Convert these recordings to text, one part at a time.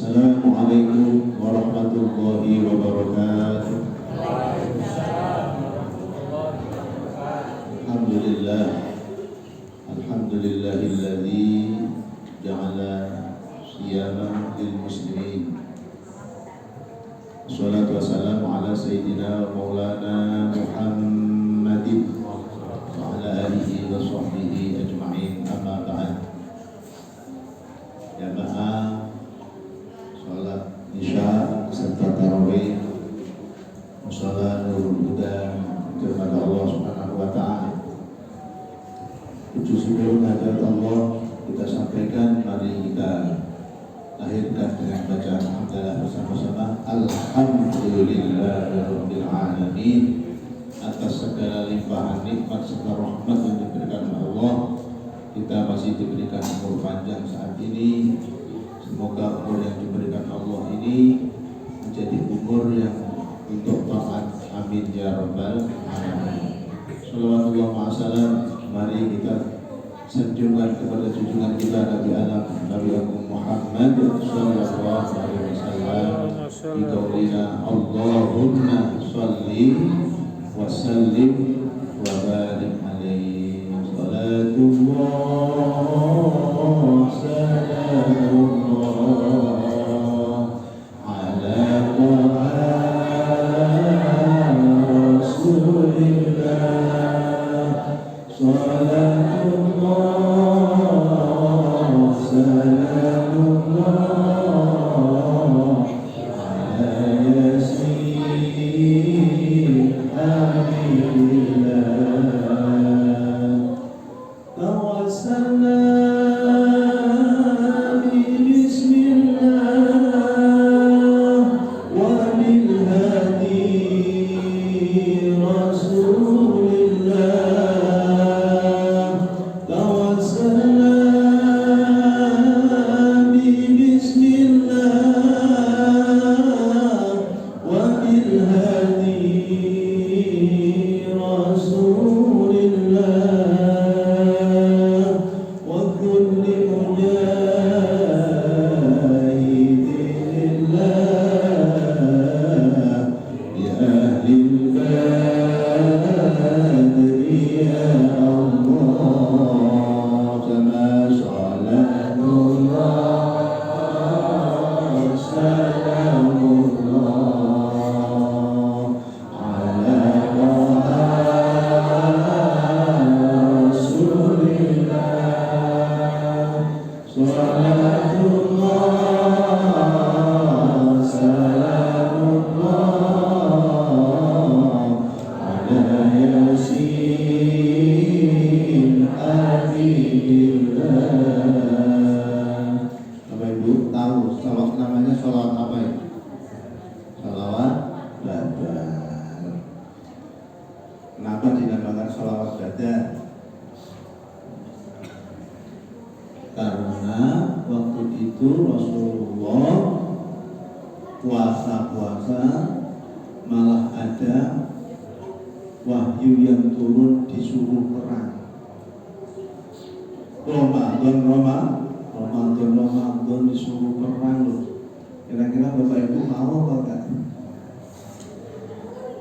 Assalamualaikum warahmatullahi wabarakatuh. Alhamdulillah, alhamdulillahilladzi ja'ala siyaman lil muslimin. Wassalatu wassalamu ala sayyidina maulana Muhammadin wa ala alihi wa sahbihi ajma'in, amma ba'd. Jamaah salat isya serta tarawih musala Nurul Huda kepada Allah Subhanahu wa taala. Puji syukur kehadirat Allah kita sampaikan, mari kita lahirkan dengan bacaan hamdalah bersama-sama. Alhamdulillahirabbil alamin, atas segala limpahan nikmat serta rahmat yang diberikan oleh Allah, kita masih diberikan umur panjang saat ini. Semoga umur yang diberikan Allah ini menjadi umur yang untuk taat. Amin ya rabbal alamin. Salawatullah ma'asalam. Mari kita sanjungkan kepada junjungan kita Nabi Alam Nabi Agung Muhammad sallallahu alaihi wasallam di qaulina Allahumma shalli wa sallim wa barik alaihi. Salatullah salamullah ala Rasulillah. Salatullah salamullah ala yasin habibillah. Tawassalna bismillah wa bil hadi Rasulillah. Tawassalna bismillah wa bil hadi Rasulillah. Kenapa dinamakan sholawat badar? Karena waktu itu Rasulullah puasa-puasa malah ada wahyu yang turun disuruh perang. Ramadan disuruh perang loh. Kira-kira Bapak Ibu mau enggak?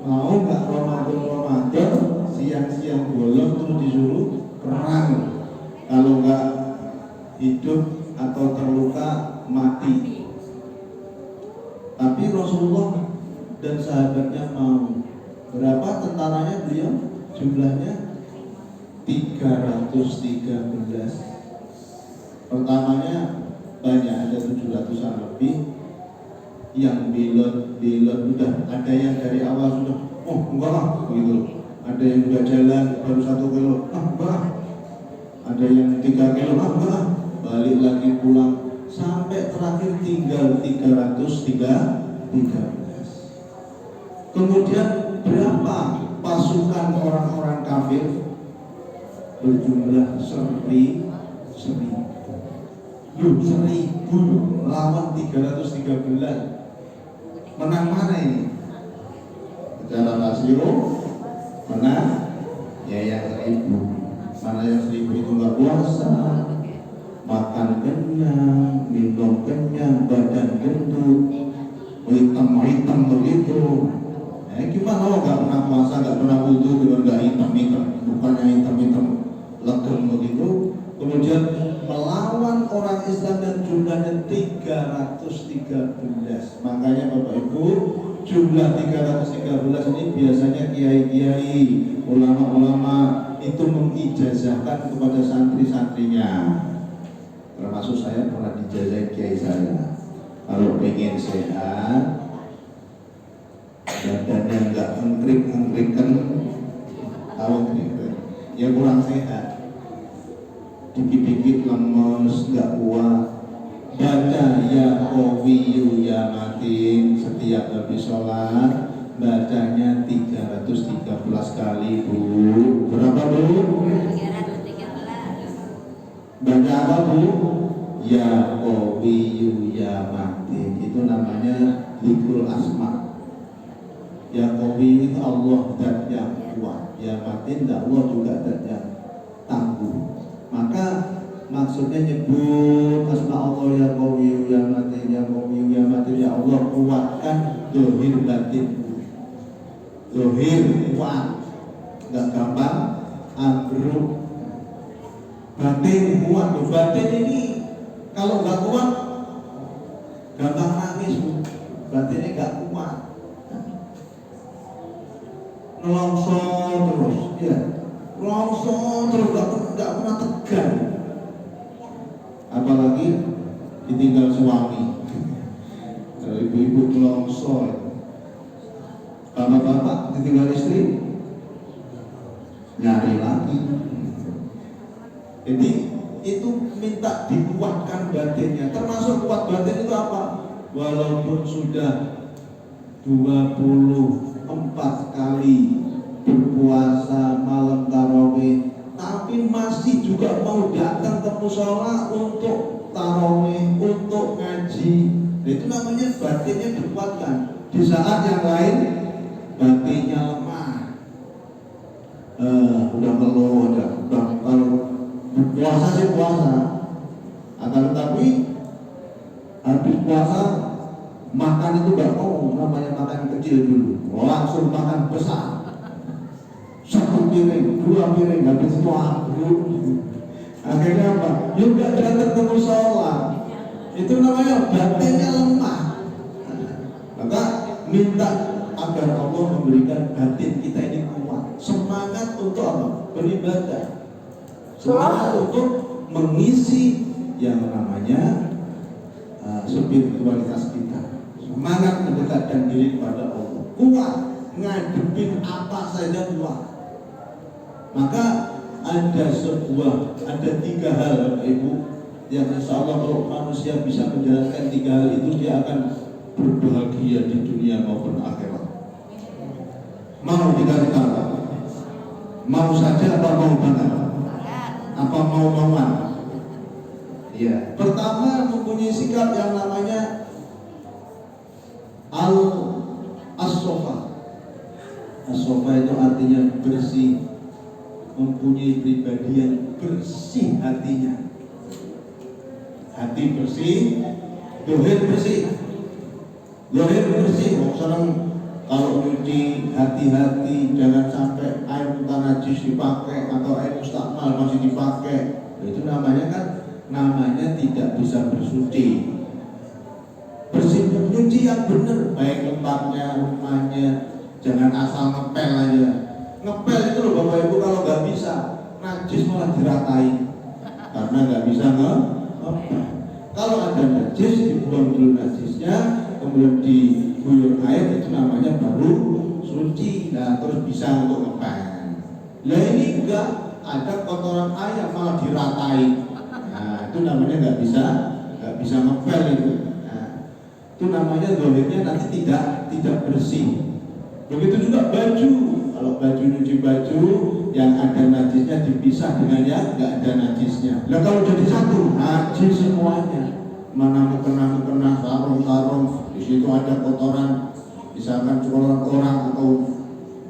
Mau nggak Ramadan siang-siang bolong terus disuruh perang? Kalau nggak hidup atau terluka mati. Tapi Rasulullah dan sahabatnya mau. Berapa tentaranya beliau? Jumlahnya 313. Pertamanya banyak, ada 700-an lebih. Yang belot udah ada yang dari awal sudah enggak lah gitu. Ada yang udah jalan baru 1 kilo, enggak. Ada yang 3 kilo, enggak. Balik lagi pulang sampai terakhir tinggal 313. Kemudian berapa pasukan orang-orang kafir? Berjumlah 1.000. 1.000 lawan 313. Menang mana ini? Secara rasio menang ya yang 1.000. Mana yang 1.000 itu nggak puasa, makan kenyang, minum kenyang, badan kenyang. begitu. Gimana lo nggak pernah puasa, nggak pernah wudhu, nggak hitam-hitam, bukannya hitam-hitam legem begitu. Kemudian melawan orang Islam yang jumlahnya 313. Makanya Bapak Ibu, jumlah 313 ini biasanya kiai-kiai, ulama-ulama itu mengijazahkan kepada santri-santrinya. Termasuk saya pernah dijazah kiai saya. Kalau pengen sehat, badannya nggak ngengkrik-ngengkrikan, ya kurang sehat. Dikit-dikit lemes, nggak kuat. Baca ya Qawiyyu ya Matin setiap habis sholat, bacanya 313 kali Bu. Berapa Bu? 313. Baca apa Bu? Ya Qawiyyu ya Matin. Itu namanya Dzikrul Asma. Ya Qawiyyu itu Allah dan yang kuat. Ya Matin Allah juga dan yang tangguh. Maka maksudnya nyebut asma Allah ya Qawiyyu ya Matin, ya Qawiyyu ya Matin, ya Allah kuatkan zahir batinku. Zahir kuat, nggak gampang ambruk. Batin kuat, batin ini kalau nggak kuat gampang nangis Bu. Batinnya nggak kuat, nelongsor terus, ya. Longsor terus nggak pernah tegar, apalagi ditinggal suami. Ibu-ibu longsor, bapak-bapak ditinggal istri nyari lagi. Jadi itu minta dikuatkan batinnya. Termasuk kuat batin itu apa? Walaupun sudah 24 kali berpuasa malam tarawih, tapi masih juga mau datang ke mushola untuk tarawih, untuk ngaji. Itu namanya batinnya dikuatkan. Di saat yang lain batinnya lemah, udah ngeluh, udah kalau puasa sih puasa, akan tetapi habis puasa makan itu gak mau, namanya makan kecil dulu, langsung makan besar. 1 piring, 2 piring, habis itu ambruk. Akhirnya apa? Juga datang ke mushola. Itu namanya batinnya lemah. Maka minta agar Allah memberikan batin kita ini kuat, semangat untuk apa? Beribadah, semangat untuk mengisi yang namanya spiritualitas kita, semangat mendekatkan diri kepada Allah, kuat ngadepin apa saja kuat. Maka ada 3 hal Bapak Ibu yang insya Allah kalau manusia bisa menjalankan 3 hal itu, dia akan berbahagia di dunia maupun akhirat. Mau dikasih tahu? Mau saja apa mau banget? Apa mau-mauan? Ya. Pertama, mempunyai sikap yang namanya as-sofa. As-sofa itu artinya bersih, mempunyai pribadi yang bersih hatinya. Hati bersih, zahir bersih. Zahir bersih, sekarang kalau nyuci hati-hati, jangan sampai air mutanajis dipakai atau air mustakmal masih dipakai. Itu namanya kan, namanya tidak bisa bersuci. Bersih, nyuci yang benar, baik tempatnya, rumahnya, jangan asal ngepel aja. Ngepel itu loh Bapak Ibu, kalau nggak bisa najis malah diratain karena nggak bisa ngepel. Kalau ada najis dibuang dulu najisnya, kemudian diguyur air, itu namanya baru suci. Nah terus bisa untuk ngepel. Nah ini enggak, ada kotoran ayam malah diratain. Nah itu namanya nggak bisa ngepel itu. Nah, itu namanya zahirnya nanti tidak bersih. Begitu juga baju. Kalau baju, nyuci baju yang ada najisnya dipisah dengan yang nggak ada najisnya. Nah kalau jadi satu, najis semuanya. Mana mukena, sarung-sarung, di situ ada kotoran, misalkan kotoran orang atau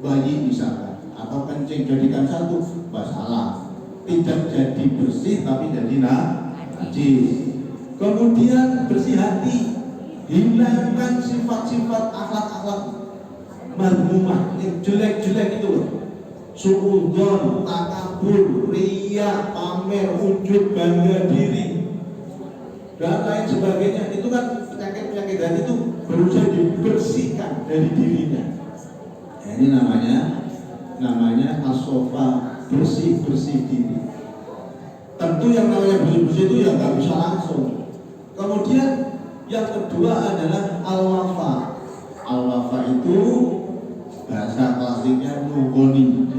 bayi misalkan, atau kencing, jadikan satu, masalah. Tidak jadi bersih tapi jadi najis. Kemudian bersih hati. hilangkan sifat-sifat akhlak-akhlak madmumah yang jelek-jelek itu loh. Suudzon, takabur, riya, pamer, ujub, bangga diri dan lain sebagainya. Itu kan penyakit-penyakit hati itu berusaha dibersihkan dari dirinya. Nah, ini namanya as-sofa, bersih diri. Tentu yang namanya bersih itu ya nggak bisa langsung. Kemudian yang kedua adalah al-wafa. Al-wafa itu bahasa klasiknya nuhoni,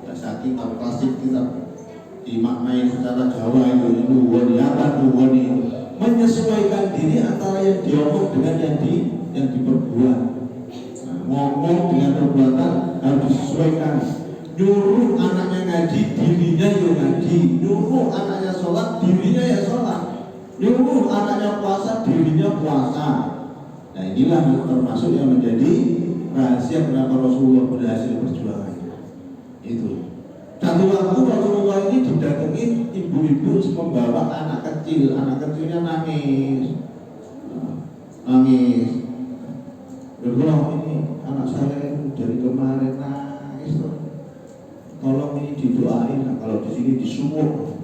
bahasa kitab klasik kita dimaknai secara Jawa itu nuhoni. Apa nuhoni? Menyesuaikan diri antara yang diomong dengan yang diperbuat. Nah, ngomong dengan perbuatan harus disesuaikan. Nyuruh anaknya ngaji, dirinya ya ngaji. Nyuruh anaknya sholat, dirinya ya sholat. Nyuruh anaknya puasa, dirinya puasa. Nah, inilah termasuk yang menjadi rahasia kenapa Rasulullah berhasil berjuang. Itu. Satu waktu Rasulullah ini didatengin ibu-ibu membawa anak kecilnya nangis. Rasulullah, ini anak saya dari kemarin nangis. Tolong ini didoain. Nah, kalau di sini disumur,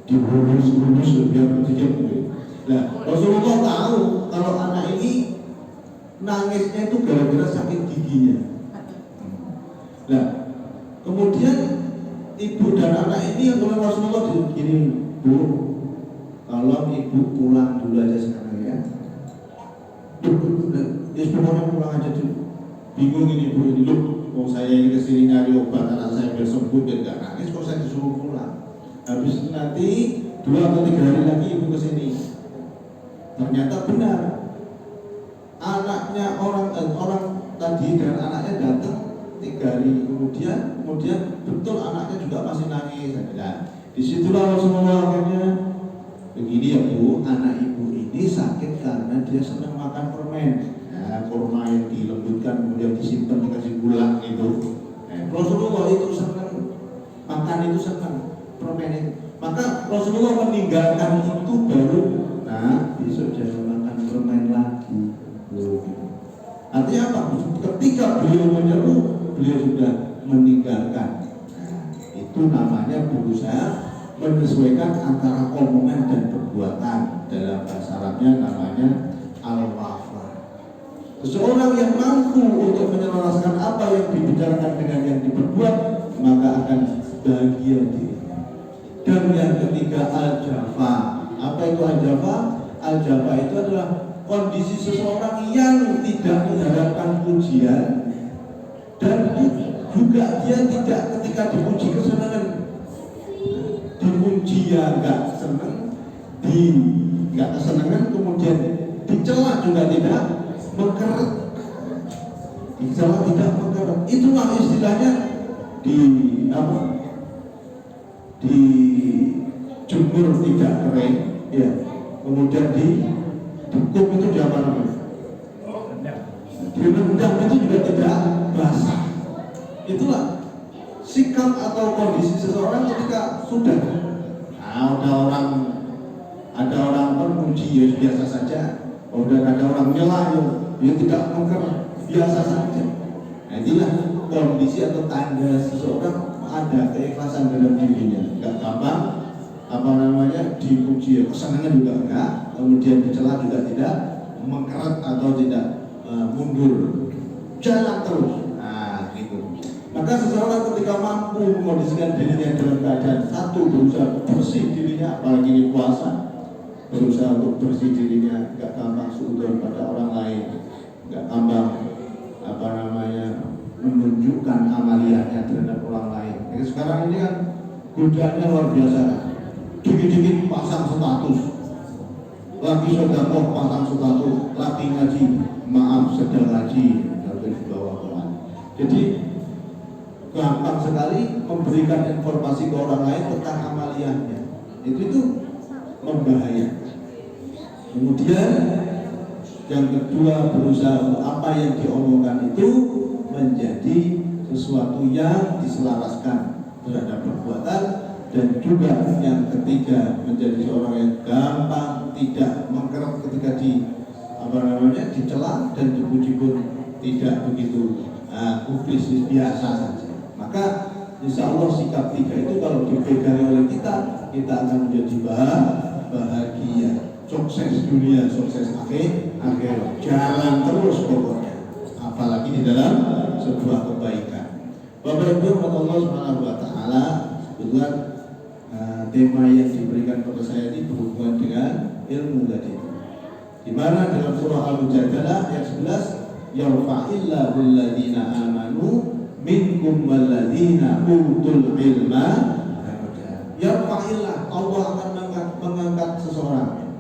dibulus biar sedikit. Nah, Rasulullah tahu kalau anak ini nangisnya itu gara-gara sakit giginya. Nah, kemudian ibu dan anak ini yang oleh Rasulullah gini, Bu, tolong ibu pulang dulu aja sekarang ya. Pokoknya pulang aja dulu. Bingung ini ibu ini, loh, saya ini kesini nyari obat anak saya biar sembuh biar nggak nangis, kok saya disuruh pulang. Habis nanti 2 atau 3 hari lagi ibu kesini. Ternyata benar. Anaknya orang tadi dan anaknya datang 3 hari kemudian betul anaknya juga masih nangis. Nah, disitulah Rasulullah akhirnya begini ya Bu, anak ibu ini sakit karena dia senang makan permen. Nah, kurma yang dilembutkan kemudian disimpan dikasih gula itu. Rasulullah itu senang makan, itu senang permen itu. Maka Rasulullah meninggalkan itu baru, nah besok jangan makan permen lagi. Artinya apa? Ketika beliau menyeru, beliau sudah meninggalkan. Nah, itu namanya berusaha menyesuaikan antara omongan dan perbuatan. Dalam bahasa Arabnya namanya al-wafa. Seseorang yang mampu untuk menyelaraskan apa yang dibicarakan dengan yang diperbuat, maka akan bahagia dirinya. Dan yang ketiga al-jafa. Apa itu al-jafa? Al-jafa itu adalah kondisi seseorang yang tidak mengharapkan pujian dan juga dia tidak ketika dipuji kesenangan, dipuji ya nggak senang, nggak kesenangan, kemudian dicela juga tidak mengkeret, dicela tidak mengkeret. Itulah istilahnya di jemur tidak kering, ya, kemudian dihukum itu di apa namanya? Direndam itu juga tidak basah. Itulah sikap atau kondisi seseorang ketika sudah ada orang memuji ya biasa saja, kemudian ada orang nyela ya tidak mengker biasa saja. Nah, inilah kondisi atau tanda seseorang ada keikhlasan dalam dirinya, nggak gampang dipuji ya kesenangan juga enggak, kemudian dicela juga tidak mengkeret atau tidak mundur, jalan terus. Nah, gitu. Maka seseorang ketika mampu mengkondisikan dirinya dalam keadaan satu berusaha bersih dirinya, apalagi di puasa, berusaha untuk bersih dirinya, nggak gampang suudzon pada orang lain, nggak gampang menunjukkan amaliyahnya terhadap orang lain. Jadi sekarang ini kan godaannya luar biasa. Dikit-dikit pasang status, lagi sedekah pasang status, lagi ngaji, maaf sedang ngaji, dari bawah Quran. Jadi gampang sekali memberikan informasi ke orang lain tentang amaliyahnya. Itu membahayakan. Kemudian yang kedua, berusaha apa yang diomongkan itu menjadi sesuatu yang diselaraskan terhadap perbuatan. Dan juga yang ketiga, menjadi seorang yang gampang tidak mengkeret ketika dicela dan dipuji pun tidak begitu publis, biasa saja. Maka insya Allah sikap 3 itu kalau dipegang oleh kita akan menjadi bahagia, sukses dunia, sukses akhirat, jalan terus pokoknya, apalagi di dalam sebuah kebaikan. Bapak Ibu Allah Subhanahu wa taala, kebetulan tema yang diberikan kepada saya ini berhubungan dengan ilmu tadi. Di mana dalam surah Al-Mujadalah ayat 11, yarfa'illahu alladhina amanu minkum walladzina utul ilma darajat. Yarfa'illah, Allah akan mengangkat seseorang.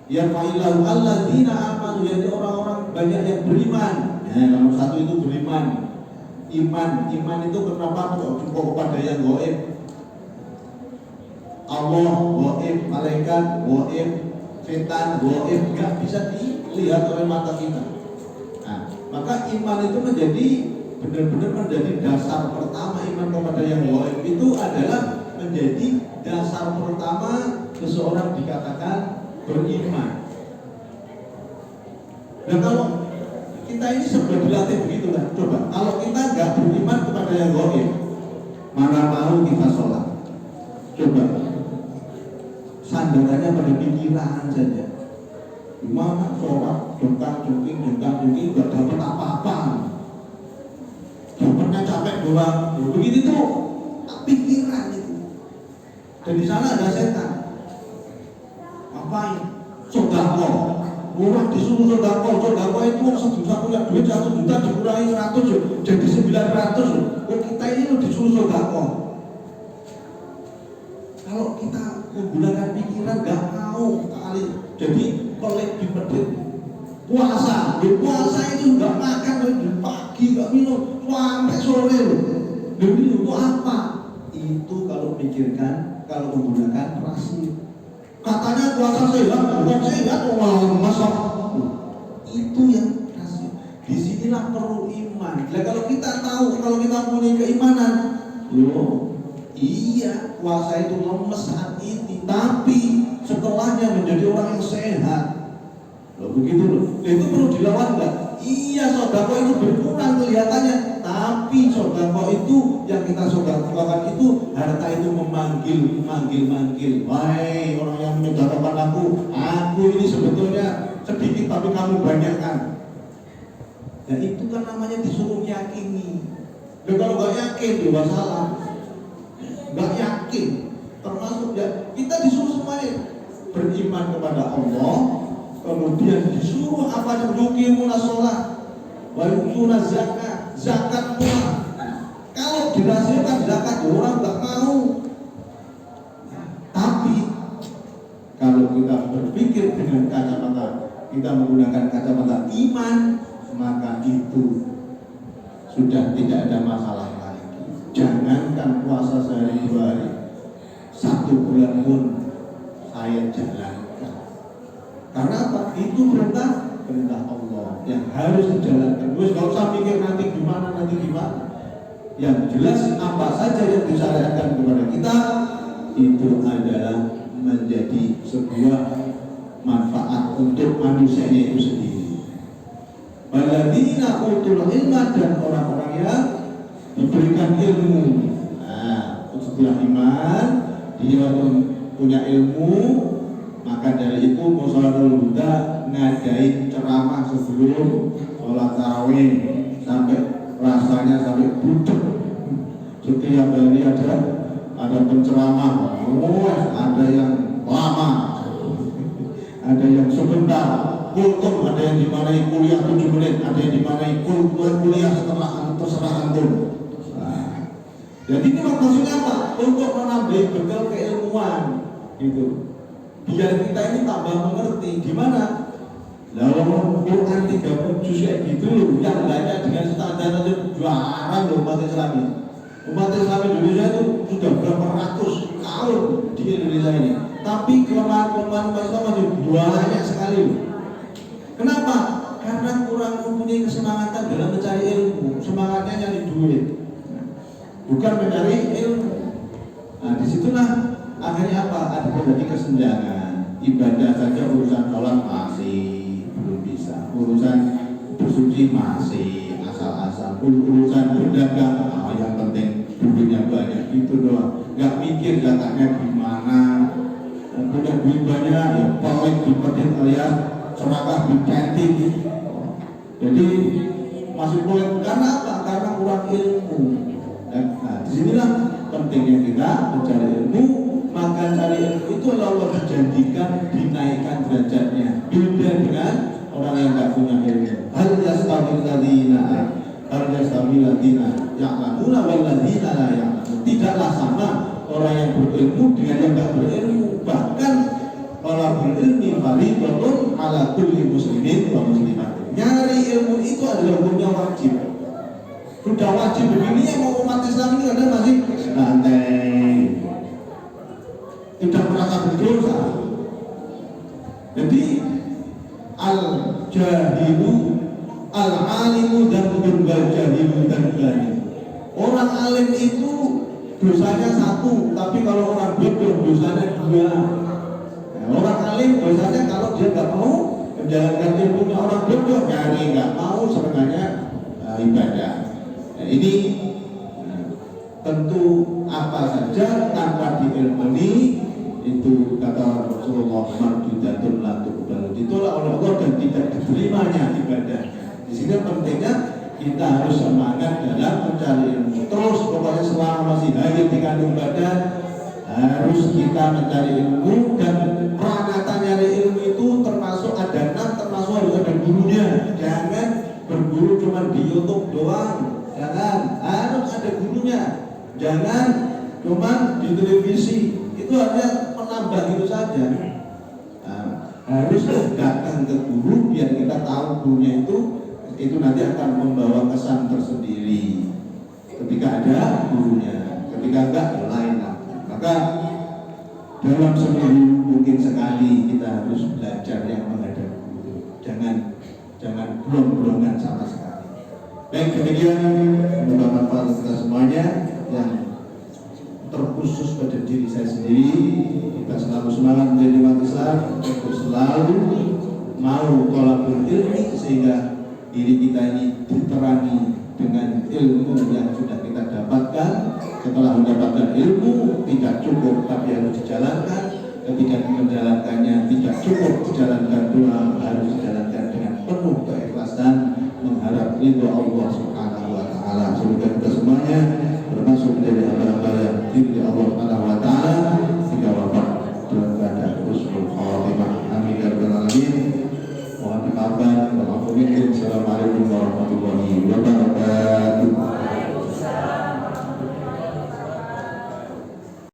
Yarfa'illahu alladzina amanu, yaitu orang-orang banyak yang beriman. Nomor 1 itu beriman. Iman itu kenapa kok kepada yang gaib? Allah gaib, malaikat gaib, setan gaib, nggak bisa dilihat oleh mata kita. Maka iman itu benar-benar menjadi dasar pertama. Iman kepada yang gaib itu adalah menjadi dasar pertama seseorang dikatakan beriman. Dan kalau kita ini sudah dilatih begitu kan, coba kalau kita nggak beriman kepada yang gaib, mana mau kita sholat? Coba sandarannya pada pikiran saja. Gimana sholat, jengkang-jengking nggak dapat apa-apa, dapatnya capek doang. Begitu tuh pikiran itu. Dan di sana ada setan. Ngapain? Sodako. Orang disuruh sodako itu sejuta punya duit 1 juta dikurangi 100 jadi 900. Kita ini disuruh sodako. Kalau kita menggunakan pikiran nggak mau kali. Jadi kolektif puasa itu nggak makan dari pagi, nggak minum sampai sore. Demi itu apa? Itu kalau pikirkan, kalau menggunakan rahasia. Katanya puasa sehat, masak. Itu yang rahasia. Disinilah perlu iman. Nah, kalau kita tahu, kalau kita punya keimanan, iya puasa itu lemes saat ini, tapi setelahnya menjadi orang yang sehat. Begitu loh. Itu perlu dilawan nggak? Iya, sodako itu berkurang kelihatannya, tapi sodako itu yang kita sodakokan itu harta itu memanggil. Wahai orang yang menyodakokan aku ini sebetulnya sedikit tapi kamu banyakkan. Dan itu kan namanya disuruh yakini. Dan kalau nggak yakin juga salah. Nggak yakin, termasuk ya kita disuruh semuanya beriman kepada Allah. Kemudian disuruh apa? Yuqimuna sholat wa yu'tuna zakat pula. Kalau dirahasiakan zakat orang nggak mau. Tapi kalau kita berpikir dengan kacamata, kita menggunakan kacamata iman, maka itu sudah tidak ada masalah lagi. Jangankan puasa sehari 2 hari, 1 bulan pun saya jalankan. Karena apa? Itu perintah Allah yang harus dijalankan. Terus nggak usah mikir nanti gimana. Yang jelas apa saja yang disyariatkan kepada kita itu adalah menjadi sebuah manfaat untuk manusianya itu sendiri. Walladzina utul ilma, dan orang-orang yang diberikan ilmu. Setelah iman dia punya ilmu, maka dari itu Musyawarul Huda ngadain ceramah sebelum sholat tarawih sampai rasanya sampai budek. Setiap hari ada penceramah, ada yang lama, ada yang sebentar, kultum, ada yang dimanai kuliah 7 menit, ada yang dimanai kuliah setelah terserah antum. Jadi ini maksudnya apa? Untuk menambah bekal keilmuan, gitu. Biar kita ini tambah mengerti gimana. Lalu Quran 30 juz kayak gitu loh, yang lainnya dengan standar aja juara loh umat Islam ini. Umat Islam Indonesia itu sudah berapa ratus tahun di Indonesia ini, tapi kelemahan-kelemahan umat Islam masih banyak sekali loh. Kenapa? Karena kurang mempunyai kesemangatan dalam mencari ilmu, semangatnya nyari duit, bukan mencari ilmu. Nah disitulah akhirnya apa? Ada terjadi kesenjangan. ibadah saja urusan sholat masih belum bisa, urusan bersuci masih asal-asal, urusan berdagang yang penting duitnya banyak itu doang, nggak mikir zakatnya gimana, punya duit banyak ya paling dipetin alias serakah di cantik. Jadi masih boleh, karena apa? Karena kurang ilmu. Nah, disinilah pentingnya kita mencari ilmu. Maka cari ilmu itu Allah menjanjikan dinaikkan derajatnya. Beda dengan orang yang tidak punya ilmu. Hal yastawil ladina ya'lamuna wal ladina la ya'lamun. Tidaklah sama orang yang berilmu dengan yang tidak berilmu. Bahkan orang berilmu fardhun ala kulli muslimin wa muslimat. Nyari ilmu itu adalah hukumnya wajib. Sudah wajib begini, yang mau umat Islam ini kadang masih santai, tidak merasa berdosa. Jadi al-jahilu al-alimu dan jahilu dan jahilu. Orang alim itu dosanya satu, tapi kalau orang bodoh dosanya dua. Nah, orang alim dosanya kalau dia nggak mau menjalankan ilmunya, orang bodoh nyari nggak mau sebenarnya ibadah. Nah, ini tentu apa saja tanpa diilmuni itu kata Rasulullah marjudatun la tuqbalu, ditolak oleh Allah dan tidak diterimanya ibadahnya. Di sini pentingnya kita harus semangat dalam mencari ilmu. Terus pokoknya selama masih hadir di kandung badan harus kita mencari ilmu, dan peranatan nyari ilmu itu termasuk ada 6, termasuk harus ada gurunya. Jangan berguru cuma di YouTube doang. Jangan, harus ada gurunya. Jangan cuma di televisi, itu hanya menambah itu saja. Nah, harus datang ke guru biar kita tahu gurunya itu nanti akan membawa kesan tersendiri ketika ada gurunya. Ketika enggak, ya lain lah. Maka dalam seminggu mungkin sekali kita harus belajar yang menghadap guru. Jangan blong-blongan sama sekali. Baik, demikian semoga manfaat kita semuanya. Yang terkhusus pada diri saya sendiri, kita selalu semangat menjadi umat Islam untuk selalu mau thalabul ilmi, sehingga diri kita ini diterangi dengan ilmu yang sudah kita dapatkan. Setelah mendapatkan ilmu tidak cukup, tapi harus dijalankan. Ketika menjalankannya tidak cukup dijalankan doang, harus dijalankan dengan penuh keikhlasan, mengharap ridho Allah Subhanahu wa taala. Semoga kita semuanya termasuk menjadi hamba-hamba yang diridhoi Allah Subhanahu wa taala hingga wafat dalam keadaan husnul khatimah. Amin ya rabbal alamin. Mohon dimaafkan. Assalamualaikum warahmatullahi wabarakatuh.